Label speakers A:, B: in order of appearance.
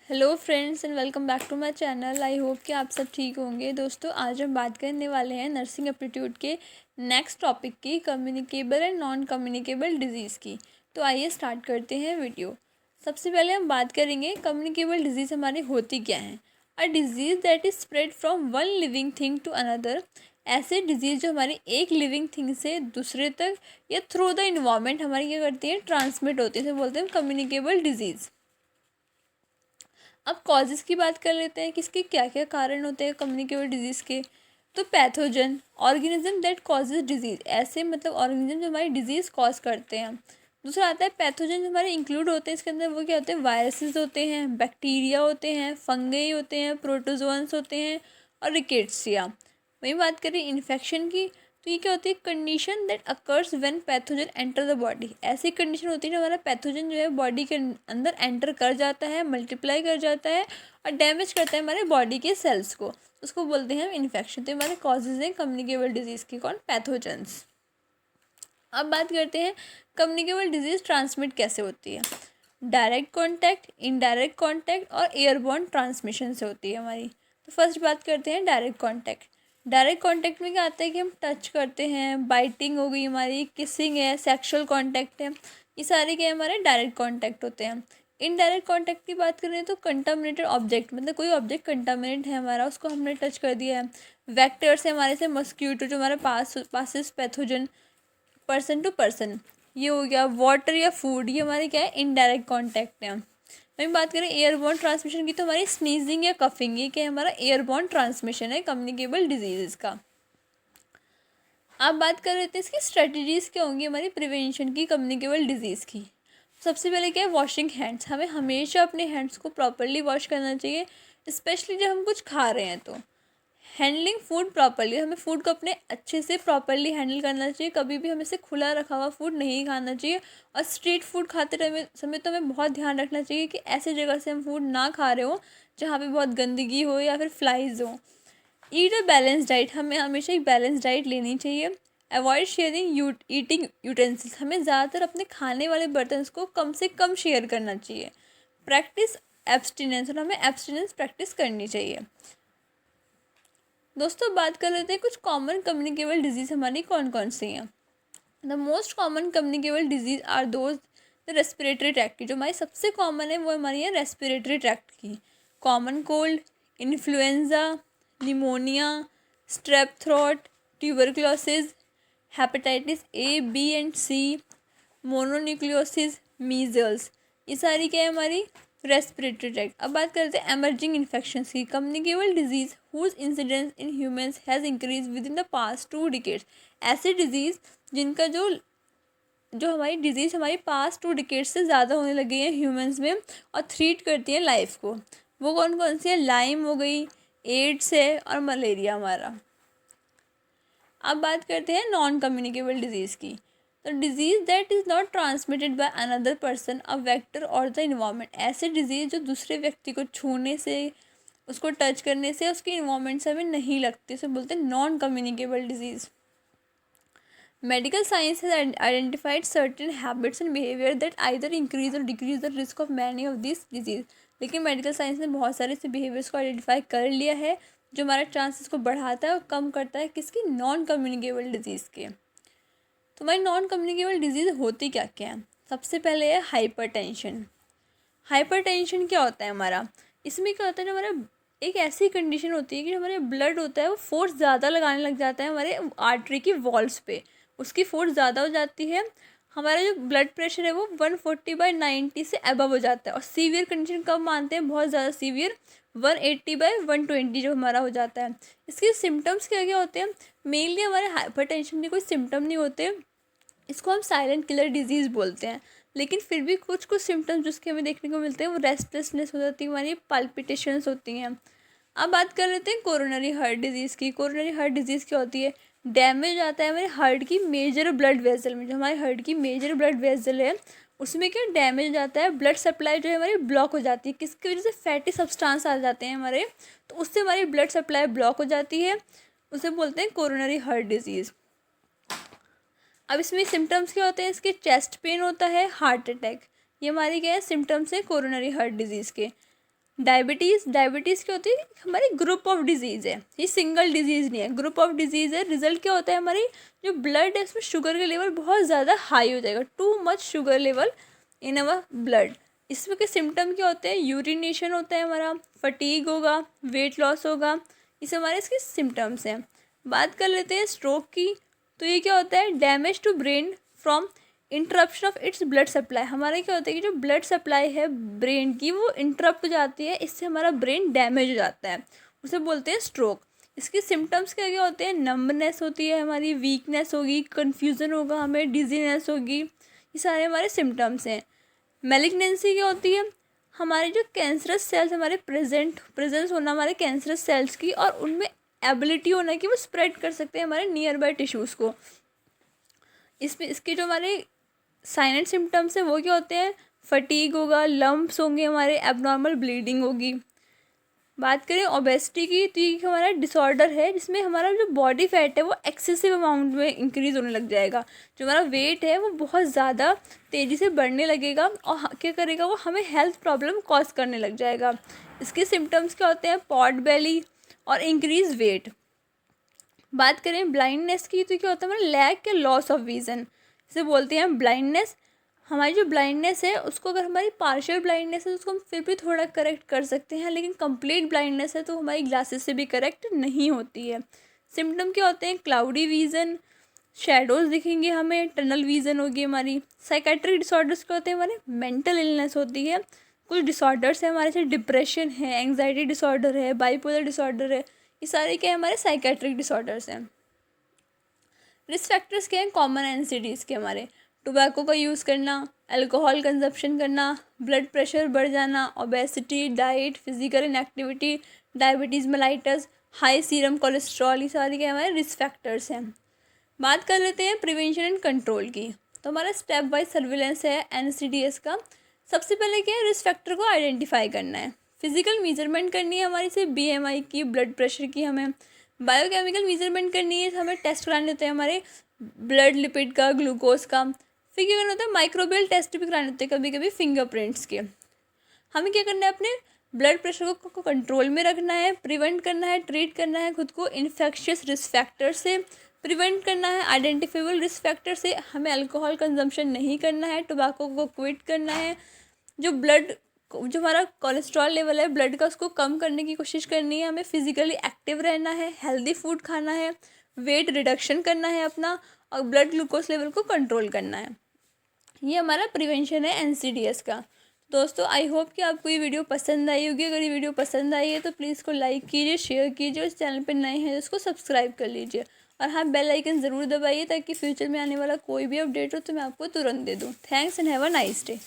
A: Hello friends and welcome back to my channel. I hope कि आप सब ठीक होंगे। दोस्तों, आज हम बात करने वाले हैं नर्सिंग एप्टीट्यूड के नेक्स्ट टॉपिक की, communicable and non communicable disease की। तो आइए स्टार्ट करते हैं वीडियो। सबसे पहले हम बात करेंगे कम्युनिकेबल डिजीज़ हमारी होती क्या है। A disease that is spread from one living thing to another. ऐसे डिजीज़ जो हमारी एक लिविंग थिंग से दूसरे तक या थ्रू द इन्वायरमेंट हमारी क्या करती है, ट्रांसमिट होती है, इसे बोलते हैं कम्युनिकेबल डिजीज़। अब कॉजेज़ की बात कर लेते हैं कि इसके क्या क्या कारण होते हैं कम्युनिकेबल डिजीज़ के। तो pathogen, organism that causes disease, ऐसे मतलब ऑर्गेनिज्म जो हमारी डिजीज़ कॉज करते हैं। दूसरा आता है पैथोजन जो हमारे इंक्लूड होते हैं इसके अंदर, वो क्या होते हैं, वायरसेस होते हैं, बैक्टीरिया होते हैं, फंगई होते हैं, प्रोटोजोअन्स होते हैं और रिकेट्सिया। वही बात करें इन्फेक्शन की, तो ये क्या होती है, condition that occurs when pathogen enter the body. ऐसी कंडीशन होती है जब हमारा पैथोजन जो है बॉडी के अंदर एंटर कर जाता है, मल्टीप्लाई कर जाता है और डैमेज करता है हमारे बॉडी के सेल्स को। उसको बोलते हैं हम इन्फेक्शन। तो हमारे कॉजेज हैं कम्युनिकेबल डिजीज़ की, कौन, पैथोजन्स। अब बात करते हैं कम्युनिकेबल डिजीज़ ट्रांसमिट कैसे होती है। डायरेक्ट कॉन्टैक्ट, इनडायरेक्ट कॉन्टैक्ट और एयरबॉर्न ट्रांसमिशन से होती है हमारी। तो फर्स्ट बात करते हैं डायरेक्ट कॉन्टैक्ट। डायरेक्ट कॉन्टैक्ट में क्या आता है कि हम टच करते हैं, बाइटिंग हो गई हमारी, किसिंग है, सेक्सुअल कॉन्टैक्ट है, ये सारे क्या हमारे डायरेक्ट कॉन्टैक्ट होते हैं। इनडायरेक्ट कॉन्टैक्ट की बात करें तो कंटामिनेटेड ऑब्जेक्ट, मतलब कोई ऑब्जेक्ट कंटामिनेट है हमारा, उसको हमने टच कर दिया है। वेक्टर्स है हमारे से, मस्क्यूटो जो हमारे पास पैथोजन पर्सन टू पर्सन, ये हो गया। वाटर या फूड, ये हमारे क्या है, इनडायरेक्ट कॉन्टैक्ट है। वहीं बात करें एयरबॉर्न ट्रांसमिशन की, तो हमारी स्नीजिंग या कफिंग, ये क्या हमारा एयरबॉर्न ट्रांसमिशन है कम्युनिकेबल डिजीज़ का। अब बात कर रहे थे इसकी स्ट्रेटजीज़ क्या होंगी हमारी प्रिवेंशन की कम्युनिकेबल डिजीज़ की। सबसे पहले क्या है, वॉशिंग हैंड्स। हमें हमेशा अपने हैंड्स को प्रॉपरली वॉश करना चाहिए, स्पेशली जब हम कुछ खा रहे हैं तो। हैंडलिंग फूड प्रॉपरली, हमें फूड को अपने अच्छे से प्रॉपरली हैंडल करना चाहिए, कभी भी हमें से खुला रखा हुआ फूड नहीं खाना चाहिए। और स्ट्रीट फूड खाते समय तो हमें बहुत ध्यान रखना चाहिए कि ऐसे जगह से हम फूड ना खा रहे हो जहाँ पे बहुत गंदगी हो या फिर फ्लाइज हो। ईट अ बैलेंस डाइट, हमें हमेशा एक बैलेंस डाइट लेनी चाहिए। अवॉइड शेयरिंग ईटिंग यूटेंसिल्स, हमें ज़्यादातर अपने खाने वाले बर्तन को कम से कम शेयर करना चाहिए। प्रैक्टिस एब्सटिनेंस, और हमें एब्सटिनेंस प्रैक्टिस करनी चाहिए। दोस्तों, बात कर लेते हैं कुछ कॉमन कम्युनिकेबल डिजीज़ हमारी कौन कौन सी हैं। The most common communicable disease are those the respiratory tract की, जो हमारी सबसे कॉमन है वो हमारी है रेस्पिरेटरी ट्रैक्ट की। Common cold, influenza, pneumonia, strep throat, tuberculosis, hepatitis A B and C, mononucleosis, measles, ये सारी क्या है हमारी रेस्पिरेटरी ट्रैक्ट। अब बात करते हैं एमर्जिंग इन्फेक्शंस की। Communicable disease whose incidence in humans has increase with in the past 2 decades. ऐसे डिजीज़ जिनका जो जो हमारी डिजीज़ हमारी पास्ट 2 डिकेड्स से ज़्यादा होने लगी है ह्यूमंस में और थ्रीट करती है लाइफ को, वो कौन कौन सी है, लाइम हो गई, एड्स है और मलेरिया हमारा। अब बात करते हैं नॉन कम्युनिकेबल डिजीज़ की। तो disease that is not transmitted by another person, a vector और द इन्वायरमेंट। ऐसे डिजीज़ जो दूसरे व्यक्ति को छूने से, उसको टच करने से, उसके इन्वायरमेंट से हमें नहीं लगती, उसे बोलते हैं non communicable disease. Medical science has identified certain habits and behaviour that either increase or decrease the risk of many of this disease. लेकिन मेडिकल साइंस ने बहुत सारे ऐसे बिहेवियर्स को आइडेंटिफाई कर लिया है जो हमारा चांसेस को बढ़ाता है और कम करता है, किसकी, नॉन कम्युनिकेबल डिजीज़ के। तो हमारी नॉन कम्युनिकेबल डिजीज़ होती क्या क्या है। सबसे पहले है हाइपरटेंशन। हाइपरटेंशन क्या होता है हमारा, इसमें क्या होता है, हमारा एक ऐसी कंडीशन होती है कि हमारे ब्लड होता है वो फोर्स ज़्यादा लगाने लग जाता है हमारे आर्टरी की वॉल्स पे, उसकी फोर्स ज़्यादा हो जाती है। हमारा जो ब्लड प्रेशर है वो 140/90 से अबव हो जाता है। और सीवियर कंडीशन कब मानते हैं, बहुत ज़्यादा सीवियर, 180/120 जो हमारा हो जाता है। इसके सिम्टम्स क्या क्या होते हैं, मेनली हमारे हाइपरटेंशन के कोई सिम्टम नहीं होते, इसको हम साइलेंट किलर डिजीज़ बोलते हैं। लेकिन फिर भी कुछ कुछ सिम्टम्स जिसके हमें देखने को मिलते हैं, वो रेस्टलेसनेस हो जाती है हमारी, पल्पिटेशंस होती हैं। अब बात कर लेते हैं कोरोनरी हार्ट डिजीज़ की। कोरोनरी हार्ट डिजीज़ क्या होती है, डैमेज आता है हमारे हार्ट की मेजर ब्लड वेसल में। जो हमारे हार्ट की मेजर ब्लड वेसल है उसमें क्या डैमेज हो जाता है, ब्लड सप्लाई जो है हमारी ब्लॉक हो जाती है, किसकी वजह से, फैटी सब्सटेंस आ जाते हैं हमारे, तो उससे हमारी ब्लड सप्लाई ब्लॉक हो जाती है, उसे बोलते हैं कोरोनरी हार्ट डिजीज़। अब इसमें सिम्टम्स क्या होते हैं, इसके चेस्ट पेन होता है, हार्ट अटैक, ये हमारी क्या है सिम्टम्स है कोरोनरी हार्ट डिजीज़ के। डायबिटीज़ क्या होती है, हमारी ग्रुप ऑफ डिजीज़ है, ये सिंगल डिजीज़ नहीं है, ग्रुप ऑफ डिजीज़ है। रिजल्ट क्या होता है, हमारी जो ब्लड है उसमें शुगर का लेवल बहुत ज़्यादा हाई हो जाएगा, too much sugar level in our blood. इसमें के सिम्टम क्या होते हैं, यूरिनेशन होता है हमारा, फटीग होगा, वेट लॉस होगा, ये सब हमारे इसके सिम्टम्स हैं। बात कर लेते हैं स्ट्रोक की। तो ये क्या होता है, damage to brain from interruption of its blood supply. हमारा क्या होता है कि जो ब्लड सप्लाई है ब्रेन की वो इंटरप्ट हो जाती है, इससे हमारा ब्रेन डैमेज हो जाता है, उसे बोलते हैं स्ट्रोक। इसके सिम्टम्स क्या क्या होते हैं, नंबनेस होती है हमारी, वीकनेस होगी, कन्फ्यूज़न होगा हमें, डिजीनेस होगी, ये सारे हमारे सिम्टम्स हैं। मैलिग्नेंसी क्या होती है, हमारे जो कैंसरस सेल्स हमारे प्रेजेंस होना हमारे कैंसरस सेल्स की, और उनमें एबिलिटी होना कि वो स्प्रेड कर सकते हैं हमारे नियर बाय टिश्यूज़ को। इसमें इसके जो हमारे साइन एंड सिम्टम्स है वो क्या होते हैं, फटीग होगा, लम्प्स होंगे हमारे, एबनॉर्मल ब्लीडिंग होगी। बात करें ओबेसिटी की, तो ये हमारा डिसऑर्डर है जिसमें हमारा जो बॉडी फैट है वो एक्सेसिव अमाउंट में इंक्रीज़ होने लग जाएगा, जो हमारा वेट है वो बहुत ज़्यादा तेज़ी से बढ़ने लगेगा, और क्या करेगा वो हमें हेल्थ प्रॉब्लम कॉज करने लग जाएगा। इसके सिम्टम्स क्या होते हैं, पॉट बेली और इंक्रीज वेट। बात करें ब्लाइंडनेस की, तो क्या होता है हमारा लैक या लॉस ऑफ विज़न, इसे बोलते हैं ब्लाइंडनेस। हमारी जो ब्लाइंडनेस है उसको, अगर हमारी पार्शियल ब्लाइंडनेस है तो उसको हम फिर भी थोड़ा करेक्ट कर सकते हैं, लेकिन कंप्लीट ब्लाइंडनेस है तो हमारी ग्लासेस से भी करेक्ट नहीं होती है। सिम्टम क्या होते हैं, क्लाउडी विज़न, शेडोज़ दिखेंगे हमें, टनल विज़न होगी हमारी। साइकेट्रिक डिसऑर्डर्स क्या होते हैं, हमारे मेंटल इलनेस होती है, कुछ डिसऑर्डर्स है हमारे, जैसे डिप्रेशन है, एंग्जाइटी डिसऑर्डर है, बाइपोलर डिसऑर्डर है, ये सारे क्या है हमारे साइकेट्रिक डिसऑर्डर्स हैं। रिस्क फैक्टर्स क्या हैं, कॉमन एनसीडीज़ के हमारे, टोबैको का यूज़ करना, अल्कोहल कंजप्शन करना, ब्लड प्रेशर बढ़ जाना, obesity, diet, physical inactivity, diabetes mellitus, high serum cholesterol, ये सारे क्या हमारे रिस्क फैक्टर्स हैं। बात कर लेते हैं प्रिवेंशन एंड कंट्रोल की। तो हमारा स्टेप वाइज सर्विलेंस है एनसीडीएस का। सबसे पहले क्या है, रिस्क फैक्टर को आइडेंटिफाई करना है, फिजिकल मेजरमेंट करनी है हमारी से बीएमआई की, ब्लड प्रेशर की, हमें बायोकेमिकल मेजरमेंट करनी है, हमें टेस्ट कराने होते हैं हमारे ब्लड लिपिड का, ग्लूकोज का। फिर क्या करना होता है, माइक्रोबियल टेस्ट भी कराने होते हैं कभी कभी, फिंगरप्रिंट्स के। हमें क्या करना है, अपने ब्लड प्रेशर को कंट्रोल में रखना है, प्रिवेंट करना है, ट्रीट करना है खुद को इन्फेक्शियस रिस्क फैक्टर से, प्रिवेंट करना है आइडेंटिफेबल रिस्क फैक्टर से, हमें अल्कोहल कंजम्पशन नहीं करना है, टोबैको को क्विट करना है, जो हमारा कोलेस्ट्रॉल लेवल है ब्लड का उसको कम करने की कोशिश करनी है, हमें फिजिकली एक्टिव रहना है, हेल्दी फूड खाना है, वेट रिडक्शन करना है अपना, और ब्लड ग्लूकोज लेवल को कंट्रोल करना है। ये हमारा प्रिवेंशन है एनसीडीएस का। दोस्तों आई होप कि आपको ये वीडियो पसंद आई होगी। अगर ये वीडियो पसंद आई है तो प्लीज़ इसको लाइक कीजिए, शेयर कीजिए, इस चैनल पर नए हैं तो इसको सब्सक्राइब कर लीजिए, और हाँ बेल आइकन ज़रूर दबाइए ताकि फ्यूचर में आने वाला कोई भी अपडेट हो तो मैं आपको तुरंत दे दूँ। Thanks and have a nice day.